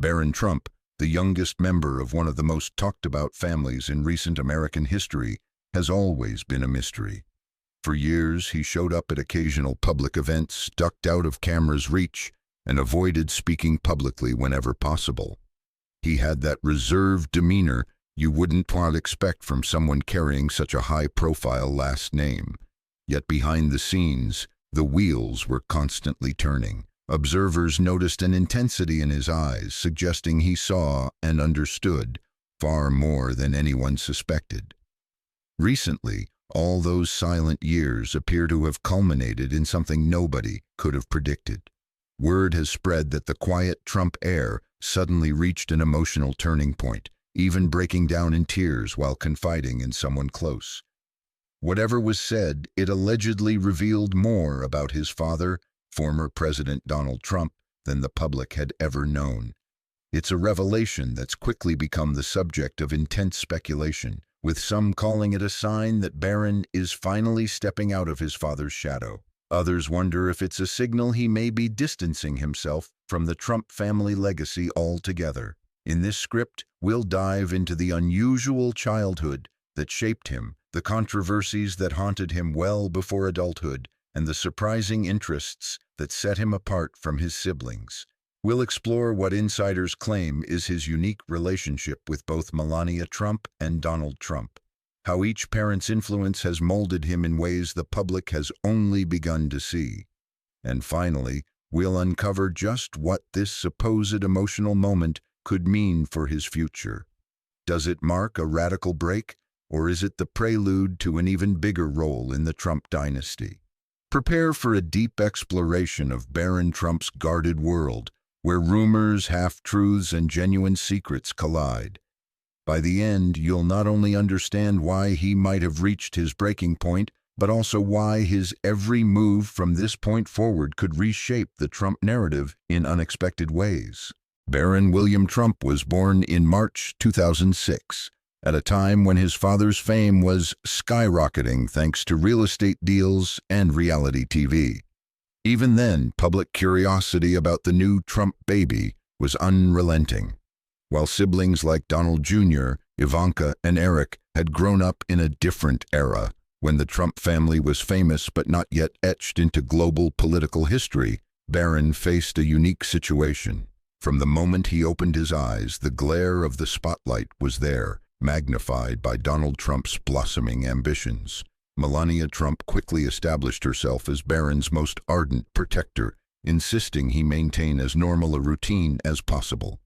Barron Trump, the youngest member of one of the most talked-about families in recent American history, has always been a mystery. For years, he showed up at occasional public events, ducked out of cameras' reach, and avoided speaking publicly whenever possible. He had that reserved demeanor you wouldn't expect from someone carrying such a high-profile last name. Yet behind the scenes, the wheels were constantly turning. Observers noticed an intensity in his eyes, suggesting he saw and understood far more than anyone suspected. Recently, all those silent years appear to have culminated in something nobody could have predicted. Word has spread that the quiet Trump heir suddenly reached an emotional turning point, even breaking down in tears while confiding in someone close. Whatever was said, it allegedly revealed more about his father, former President Donald Trump, than the public had ever known. It's a revelation that's quickly become the subject of intense speculation, with some calling it a sign that Barron is finally stepping out of his father's shadow. Others wonder if it's a signal he may be distancing himself from the Trump family legacy altogether. In this script, we'll dive into the unusual childhood that shaped him, the controversies that haunted him well before adulthood, and the surprising interests that set him apart from his siblings. We'll explore what insiders claim is his unique relationship with both Melania Trump and Donald Trump, how each parent's influence has molded him in ways the public has only begun to see. And finally, we'll uncover just what this supposed emotional moment could mean for his future. Does it mark a radical break, or is it the prelude to an even bigger role in the Trump dynasty? Prepare for a deep exploration of Barron Trump's guarded world, where rumors, half-truths, and genuine secrets collide. By the end, you'll not only understand why he might have reached his breaking point, but also why his every move from this point forward could reshape the Trump narrative in unexpected ways. Barron William Trump was born in March 2006, at a time when his father's fame was skyrocketing thanks to real estate deals and reality TV. Even then, public curiosity about the new Trump baby was unrelenting. While siblings like Donald Jr., Ivanka, and Eric had grown up in a different era, when the Trump family was famous but not yet etched into global political history, Barron faced a unique situation. From the moment he opened his eyes, the glare of the spotlight was there, magnified by Donald Trump's blossoming ambitions. Melania Trump quickly established herself as Barron's most ardent protector, insisting he maintain as normal a routine as possible.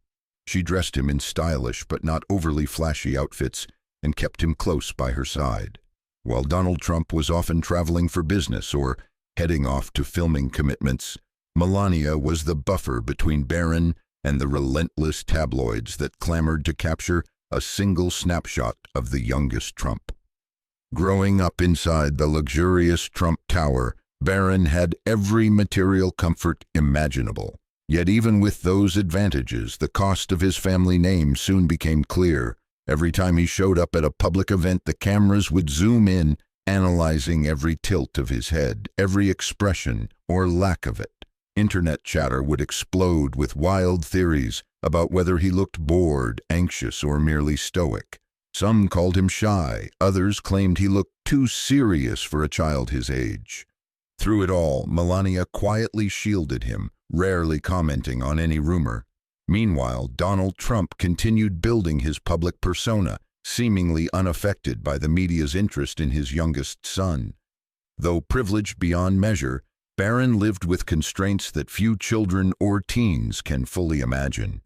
She dressed him in stylish but not overly flashy outfits and kept him close by her side. While Donald Trump was often traveling for business or heading off to filming commitments, Melania was the buffer between Barron and the relentless tabloids that clamored to capture a single snapshot of the youngest Trump. Growing up inside the luxurious Trump Tower, Barron had every material comfort imaginable. Yet even with those advantages, the cost of his family name soon became clear. Every time he showed up at a public event, the cameras would zoom in, analyzing every tilt of his head, every expression or lack of it. Internet chatter would explode with wild theories about whether he looked bored, anxious, or merely stoic. Some called him shy, others claimed he looked too serious for a child his age. Through it all, Melania quietly shielded him, rarely commenting on any rumor. Meanwhile, Donald Trump continued building his public persona, seemingly unaffected by the media's interest in his youngest son. Though privileged beyond measure, Barron lived with constraints that few children or teens can fully imagine.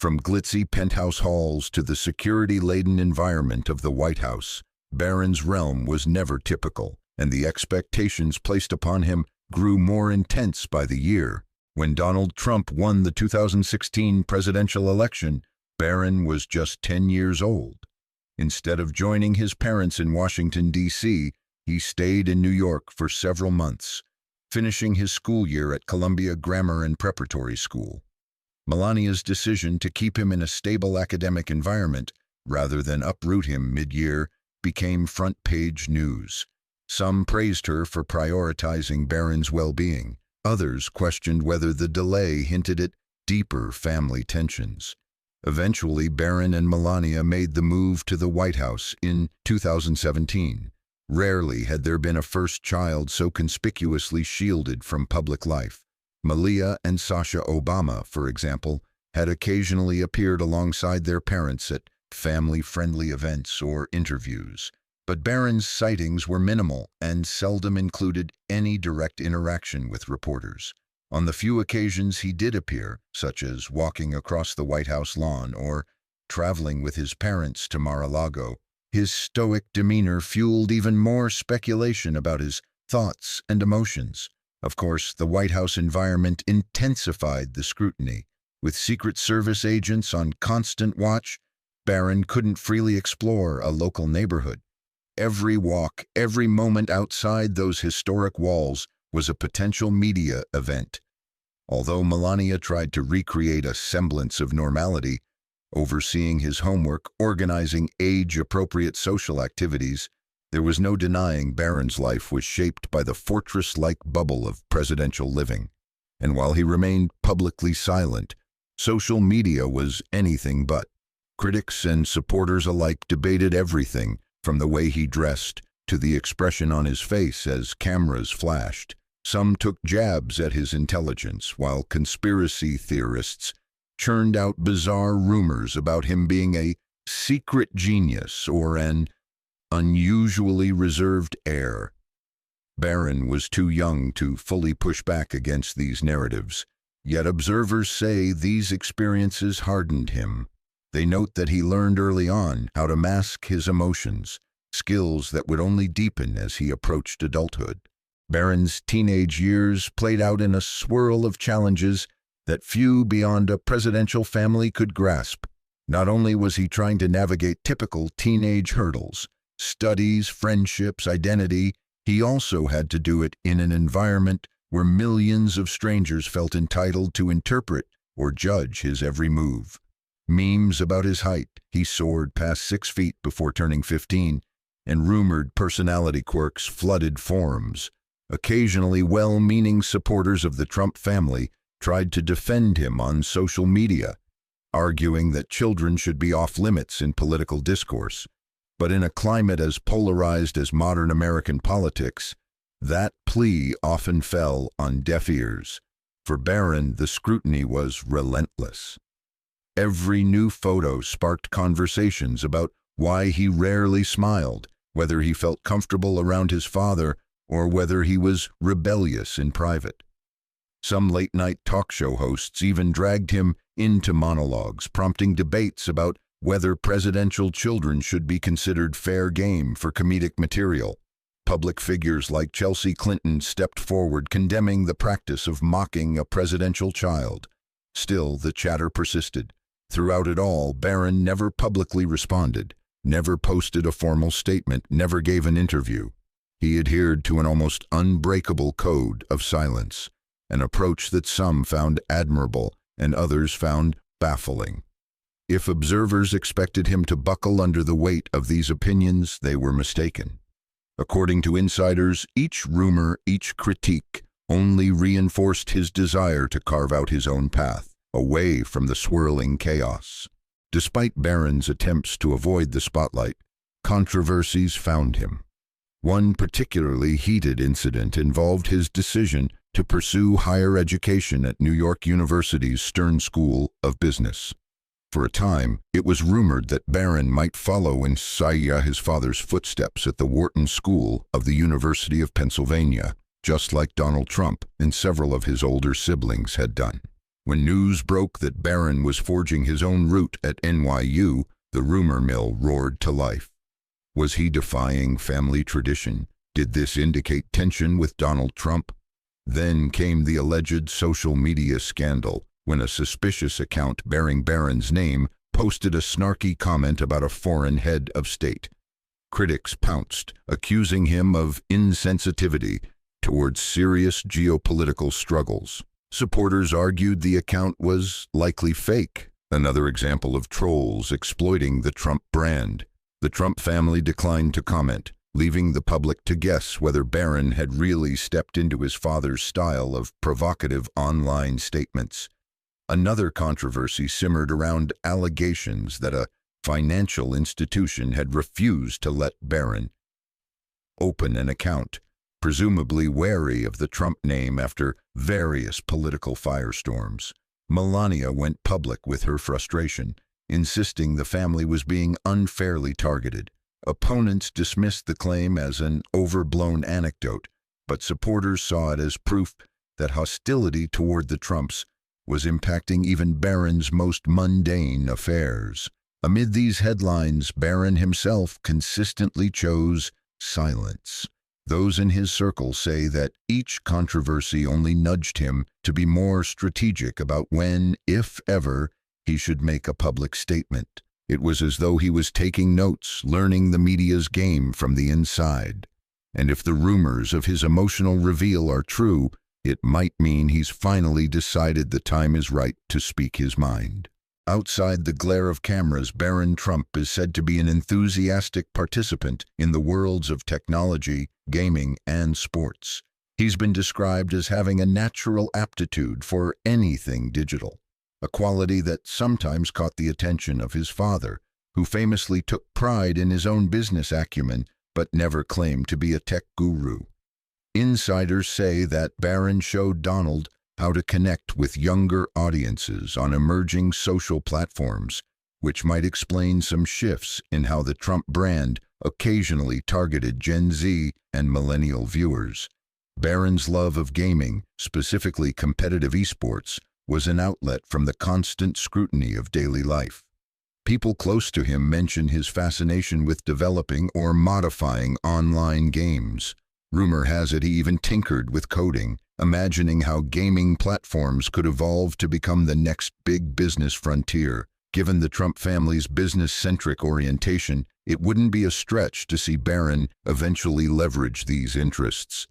From glitzy penthouse halls to the security-laden environment of the White House, Barron's realm was never typical, and the expectations placed upon him grew more intense by the year. When Donald Trump won the 2016 presidential election, Barron was just 10 years old. Instead of joining his parents in Washington, D.C., he stayed in New York for several months, finishing his school year at Columbia Grammar and Preparatory School. Melania's decision to keep him in a stable academic environment rather than uproot him mid-year became front-page news. Some praised her for prioritizing Barron's well-being. Others questioned whether the delay hinted at deeper family tensions. Eventually, Barron and Melania made the move to the White House in 2017. Rarely had there been a first child so conspicuously shielded from public life. Malia and Sasha Obama, for example, had occasionally appeared alongside their parents at family-friendly events or interviews. But Barron's sightings were minimal and seldom included any direct interaction with reporters. On the few occasions he did appear, such as walking across the White House lawn or traveling with his parents to Mar-a-Lago, his stoic demeanor fueled even more speculation about his thoughts and emotions. Of course, the White House environment intensified the scrutiny. With Secret Service agents on constant watch, Barron couldn't freely explore a local neighborhood. Every walk, every moment outside those historic walls was a potential media event. Although Melania tried to recreate a semblance of normality, overseeing his homework, organizing age-appropriate social activities, there was no denying Barron's life was shaped by the fortress-like bubble of presidential living. And while he remained publicly silent, social media was anything but. Critics and supporters alike debated everything, from the way he dressed to the expression on his face as cameras flashed. Some took jabs at his intelligence, while conspiracy theorists churned out bizarre rumors about him being a secret genius or an unusually reserved heir. Barron was too young to fully push back against these narratives, yet observers say these experiences hardened him. They note that he learned early on how to mask his emotions, skills that would only deepen as he approached adulthood. Barron's teenage years played out in a swirl of challenges that few beyond a presidential family could grasp. Not only was he trying to navigate typical teenage hurdles, studies, friendships, identity, he also had to do it in an environment where millions of strangers felt entitled to interpret or judge his every move. Memes about his height, he soared past 6 feet before turning 15, and rumored personality quirks flooded forums. Occasionally, well-meaning supporters of the Trump family tried to defend him on social media, arguing that children should be off-limits in political discourse. But in a climate as polarized as modern American politics, that plea often fell on deaf ears. For Barron, the scrutiny was relentless. Every new photo sparked conversations about why he rarely smiled, whether he felt comfortable around his father, or whether he was rebellious in private. Some late-night talk show hosts even dragged him into monologues, prompting debates about whether presidential children should be considered fair game for comedic material. Public figures like Chelsea Clinton stepped forward, condemning the practice of mocking a presidential child. Still, the chatter persisted. Throughout it all, Barron never publicly responded, never posted a formal statement, never gave an interview. He adhered to an almost unbreakable code of silence, an approach that some found admirable and others found baffling. If observers expected him to buckle under the weight of these opinions, they were mistaken. According to insiders, each rumor, each critique only reinforced his desire to carve out his own path, away from the swirling chaos. Despite Barron's attempts to avoid the spotlight, controversies found him. One particularly heated incident involved his decision to pursue higher education at New York University's Stern School of Business. For a time, it was rumored that Barron might follow in his father's footsteps at the Wharton School of the University of Pennsylvania, just like Donald Trump and several of his older siblings had done. When news broke that Barron was forging his own route at NYU, the rumor mill roared to life. Was he defying family tradition? Did this indicate tension with Donald Trump? Then came the alleged social media scandal, when a suspicious account bearing Barron's name posted a snarky comment about a foreign head of state. Critics pounced, accusing him of insensitivity towards serious geopolitical struggles. Supporters argued the account was likely fake, another example of trolls exploiting the Trump brand. The Trump family declined to comment, leaving the public to guess whether Barron had really stepped into his father's style of provocative online statements. Another controversy simmered around allegations that a financial institution had refused to let Barron open an account, presumably wary of the Trump name after various political firestorms. Melania went public with her frustration, insisting the family was being unfairly targeted. Opponents dismissed the claim as an overblown anecdote, but supporters saw it as proof that hostility toward the Trumps was impacting even Barron's most mundane affairs. Amid these headlines, Barron himself consistently chose silence. Those in his circle say that each controversy only nudged him to be more strategic about when, if ever, he should make a public statement. It was as though he was taking notes, learning the media's game from the inside. And if the rumors of his emotional reveal are true, it might mean he's finally decided the time is right to speak his mind. Outside the glare of cameras, Barron Trump is said to be an enthusiastic participant in the worlds of technology, gaming, and sports. He's been described as having a natural aptitude for anything digital, a quality that sometimes caught the attention of his father, who famously took pride in his own business acumen but never claimed to be a tech guru. Insiders say that Barron showed Donald how to connect with younger audiences on emerging social platforms, which might explain some shifts in how the Trump brand occasionally targeted Gen Z and millennial viewers. Barron's love of gaming, specifically competitive esports, was an outlet from the constant scrutiny of daily life. People close to him mention his fascination with developing or modifying online games. Rumor has it he even tinkered with coding, imagining how gaming platforms could evolve to become the next big business frontier. Given the Trump family's business-centric orientation, it wouldn't be a stretch to see Barron eventually leverage these interests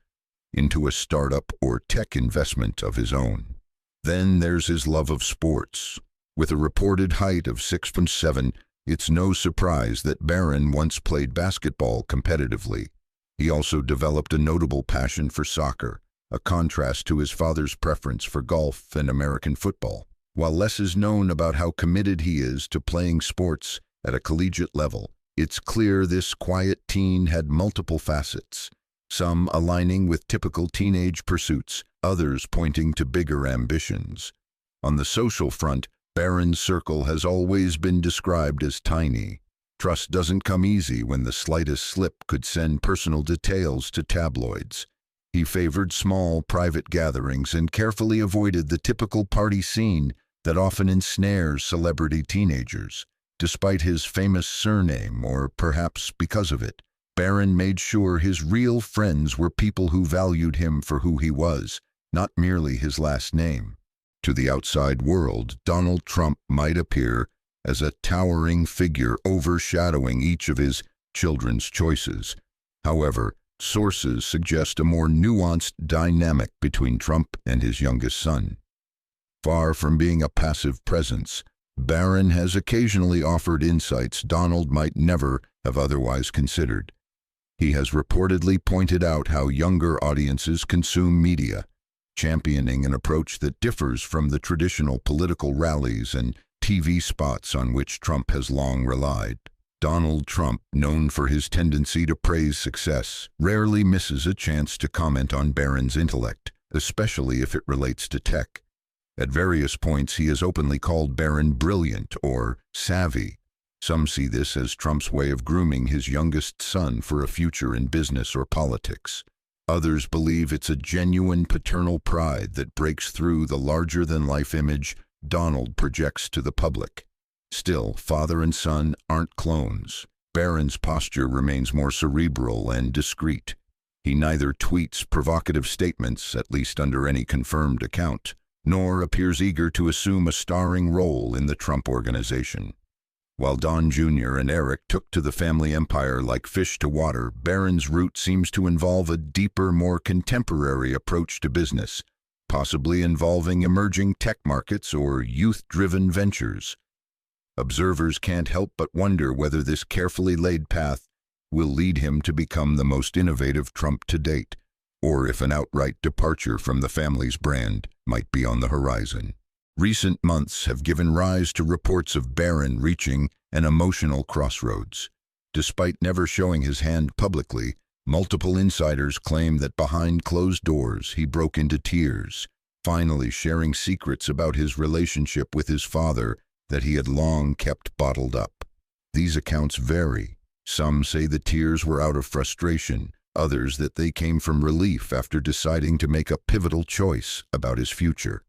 into a startup or tech investment of his own. Then there's his love of sports. With a reported height of 6'7", it's no surprise that Barron once played basketball competitively. He also developed a notable passion for soccer, a contrast to his father's preference for golf and American football. While less is known about how committed he is to playing sports at a collegiate level, it's clear this quiet teen had multiple facets, some aligning with typical teenage pursuits, others pointing to bigger ambitions. On the social front, Barron's circle has always been described as tiny. Trust doesn't come easy when the slightest slip could send personal details to tabloids. He favored small, private gatherings and carefully avoided the typical party scene that often ensnares celebrity teenagers. Despite his famous surname, or perhaps because of it, Barron made sure his real friends were people who valued him for who he was, not merely his last name. To the outside world, Donald Trump might appear as a towering figure overshadowing each of his children's choices. However, sources suggest a more nuanced dynamic between Trump and his youngest son. Far from being a passive presence, Barron has occasionally offered insights Donald might never have otherwise considered. He has reportedly pointed out how younger audiences consume media, championing an approach that differs from the traditional political rallies and TV spots on which Trump has long relied. Donald Trump, known for his tendency to praise success, rarely misses a chance to comment on Barron's intellect, especially if it relates to tech. At various points, he has openly called Barron brilliant or savvy. Some see this as Trump's way of grooming his youngest son for a future in business or politics. Others believe it's a genuine paternal pride that breaks through the larger-than-life image Donald projects to the public. Still, father and son aren't clones. Barron's posture remains more cerebral and discreet. He neither tweets provocative statements, at least under any confirmed account, nor appears eager to assume a starring role in the Trump organization. While Don Jr. and Eric took to the family empire like fish to water, Barron's route seems to involve a deeper, more contemporary approach to business, possibly involving emerging tech markets or youth-driven ventures. Observers can't help but wonder whether this carefully laid path will lead him to become the most innovative Trump to date, or if an outright departure from the family's brand might be on the horizon. Recent months have given rise to reports of Barron reaching an emotional crossroads. Despite never showing his hand publicly, multiple insiders claim that behind closed doors he broke into tears, finally sharing secrets about his relationship with his father that he had long kept bottled up. These accounts vary. Some say the tears were out of frustration, others that they came from relief after deciding to make a pivotal choice about his future.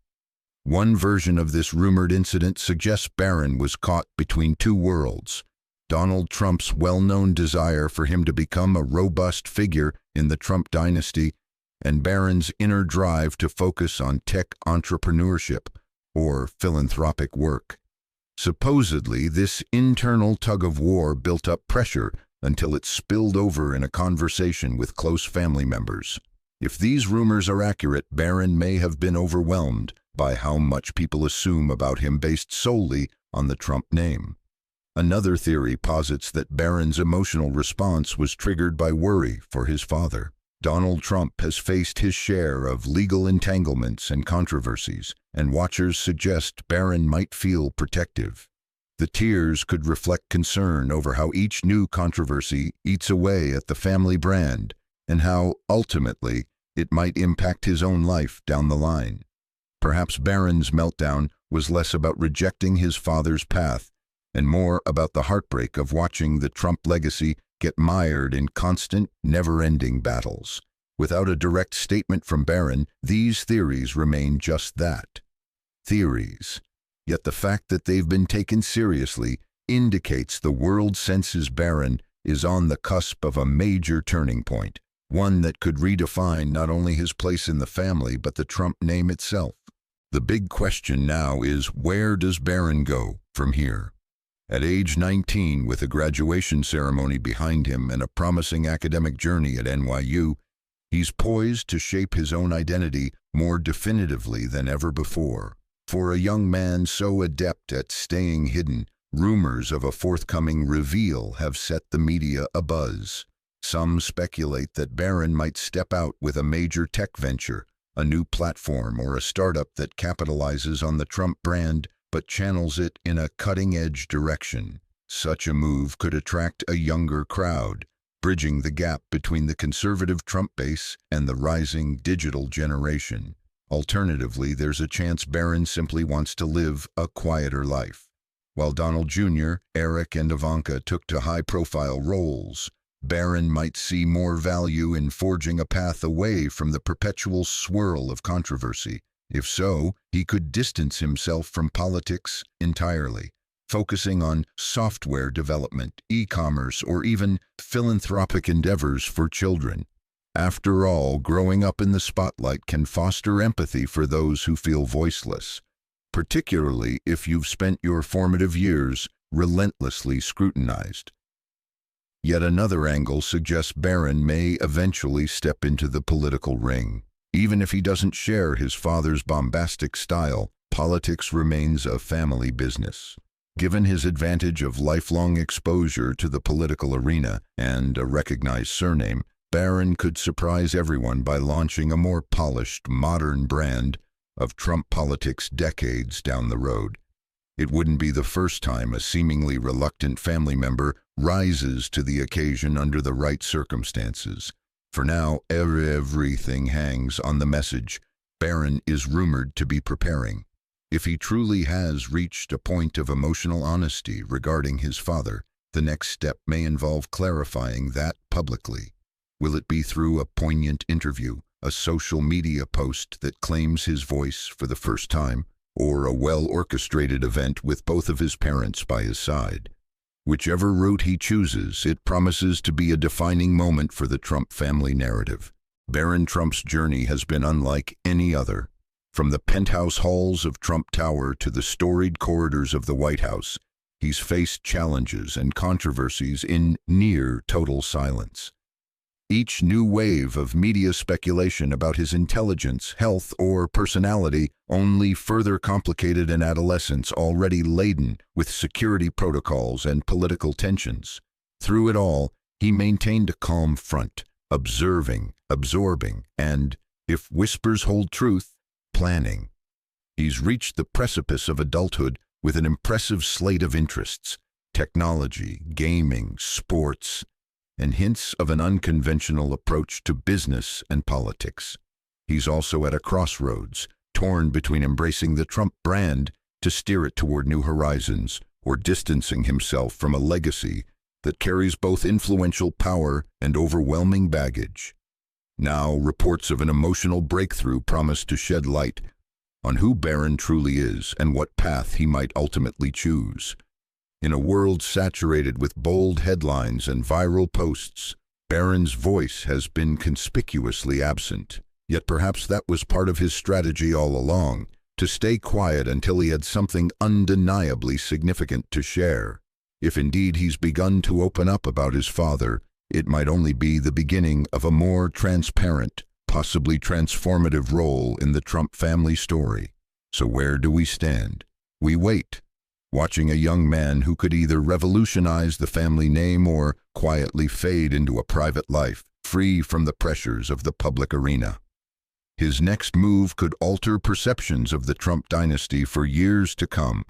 One version of this rumored incident suggests Barron was caught between two worlds: Donald Trump's well-known desire for him to become a robust figure in the Trump dynasty, and Barron's inner drive to focus on tech entrepreneurship or philanthropic work. Supposedly, this internal tug-of-war built up pressure until it spilled over in a conversation with close family members. If these rumors are accurate, Barron may have been overwhelmed by how much people assume about him based solely on the Trump name. Another theory posits that Barron's emotional response was triggered by worry for his father. Donald Trump has faced his share of legal entanglements and controversies, and watchers suggest Barron might feel protective. The tears could reflect concern over how each new controversy eats away at the family brand, and how, ultimately, it might impact his own life down the line. Perhaps Barron's meltdown was less about rejecting his father's path and more about the heartbreak of watching the Trump legacy get mired in constant, never-ending battles. Without a direct statement from Barron, these theories remain just that: theories. Yet the fact that they've been taken seriously indicates the world senses Barron is on the cusp of a major turning point, one that could redefine not only his place in the family but the Trump name itself. The big question now is, where does Barron go from here? At age 19, with a graduation ceremony behind him and a promising academic journey at NYU, he's poised to shape his own identity more definitively than ever before. For a young man so adept at staying hidden, rumors of a forthcoming reveal have set the media abuzz. Some speculate that Barron might step out with a major tech venture, a new platform or a startup that capitalizes on the Trump brand but channels it in a cutting-edge direction. Such a move could attract a younger crowd, bridging the gap between the conservative Trump base and the rising digital generation. Alternatively, there's a chance Barron simply wants to live a quieter life. While Donald Jr., Eric, and Ivanka took to high-profile roles, Barron might see more value in forging a path away from the perpetual swirl of controversy. If so, he could distance himself from politics entirely, focusing on software development, e-commerce, or even philanthropic endeavors for children. After all, growing up in the spotlight can foster empathy for those who feel voiceless, particularly if you've spent your formative years relentlessly scrutinized. Yet another angle suggests Barron may eventually step into the political ring. Even if he doesn't share his father's bombastic style, politics remains a family business. Given his advantage of lifelong exposure to the political arena and a recognized surname, Barron could surprise everyone by launching a more polished, modern brand of Trump politics decades down the road. It wouldn't be the first time a seemingly reluctant family member rises to the occasion under the right circumstances. For now, everything hangs on the message Barron is rumored to be preparing. If he truly has reached a point of emotional honesty regarding his father, the next step may involve clarifying that publicly. Will it be through a poignant interview, a social media post that claims his voice for the first time, or a well-orchestrated event with both of his parents by his side? Whichever route he chooses, it promises to be a defining moment for the Trump family narrative. Barron Trump's journey has been unlike any other. From the penthouse halls of Trump Tower to the storied corridors of the White House, he's faced challenges and controversies in near total silence. Each new wave of media speculation about his intelligence, health, or personality only further complicated an adolescence already laden with security protocols and political tensions. Through it all, he maintained a calm front, observing, absorbing, and, if whispers hold truth, planning. He's reached the precipice of adulthood with an impressive slate of interests: technology, gaming, sports, and hints of an unconventional approach to business and politics. He's also at a crossroads, torn between embracing the Trump brand to steer it toward new horizons or distancing himself from a legacy that carries both influential power and overwhelming baggage. Now, reports of an emotional breakthrough promise to shed light on who Barron truly is and what path he might ultimately choose. In a world saturated with bold headlines and viral posts, Barron's voice has been conspicuously absent. Yet perhaps that was part of his strategy all along, to stay quiet until he had something undeniably significant to share. If indeed he's begun to open up about his father, it might only be the beginning of a more transparent, possibly transformative role in the Trump family story. So where do we stand? We wait, watching a young man who could either revolutionize the family name or quietly fade into a private life, free from the pressures of the public arena. His next move could alter perceptions of the Trump dynasty for years to come.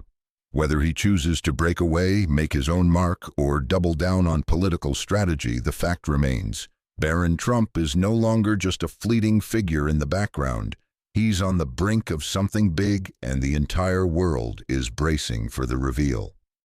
Whether he chooses to break away, make his own mark, or double down on political strategy, the fact remains: Barron Trump is no longer just a fleeting figure in the background. He's on the brink of something big, and the entire world is bracing for the reveal.